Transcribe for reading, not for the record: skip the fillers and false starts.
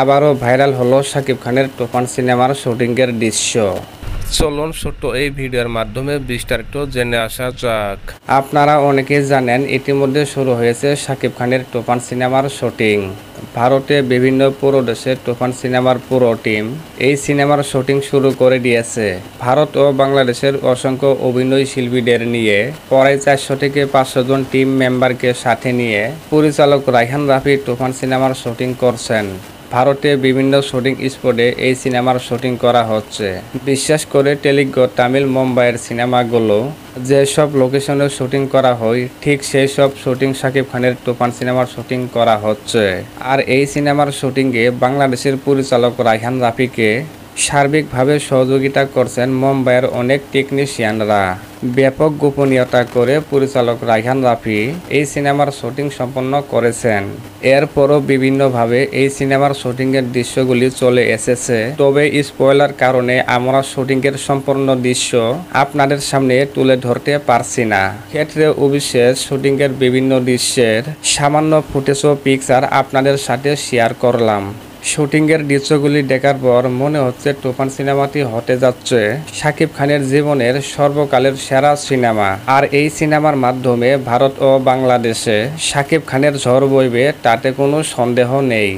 আবারও ভাইরাল হলো শাকিব খানের তুফান সিনেমার শুটিংয়ের দৃশ্য। চলুন ছোট্ট এই ভিডিওর মাধ্যমে বিস্তারিত জেনে আসা যাক। আপনারা অনেকেই জানেন ইতিমধ্যে শুরু হয়েছে শাকিব খানের তুফান সিনেমার শুটিং। ভারতে বিভিন্ন প্রদেশের তুফান সিনেমার পুরো টিম এই সিনেমার শুটিং শুরু করে দিয়েছে। ভারত ও বাংলাদেশের অসংখ্য অভিনয় শিল্পীদের নিয়ে প্রায় 400 থেকে 500 জন টিম মেম্বারকে সাথে নিয়ে পরিচালক রায়হান রাফি তুফান সিনেমার শুটিং করছেন। ভারতে বিভিন্ন শুটিং স্পটে এই সিনেমার শুটিং করা হচ্ছে। বিশেষ করে তেলুগু, তামিল, মুম্বাইয়ের সিনেমাগুলো যেসব লোকেশনে শুটিং করা হয় ঠিক সেই সব শুটিং শাকিব খানের তুফান সিনেমার শুটিং করা হচ্ছে। আর এই সিনেমার শুটিংয়ে বাংলাদেশের পরিচালক রায়হান রাফিকে সার্বিকভাবে সহযোগিতা করছেন মুম্বাইয়ের অনেক টেকনিশিয়ানরা। ব্যাপক গোপনীয়তা করে পরিচালক রায়হান রাফি এই সিনেমার শুটিং সম্পন্ন করেছেন। এরপরও বিভিন্নভাবে এই সিনেমার শুটিংয়ের দৃশ্যগুলি চলে এসেছে, তবে স্পয়লার কারণে আমরা শুটিংয়ের সম্পূর্ণ দৃশ্য আপনাদের সামনে তুলে ধরতে পারছি না। ক্ষেত্রে অবিশেষ শুটিংয়ের বিভিন্ন দৃশ্যের সামান্য ফুটেজ ও পিকচার আপনাদের সাথে শেয়ার করলাম। শুটিংয়ের দৃশ্যগুলি দেখার পর মনে হচ্ছে তুফান সিনেমাটি হতে যাচ্ছে শাকিব খানের জীবনের সর্বকালের সেরা সিনেমা। আর এই সিনেমার মাধ্যমে ভারত ও বাংলাদেশে শাকিব খানের ঝড় বইবে তাতে কোনো সন্দেহ নেই।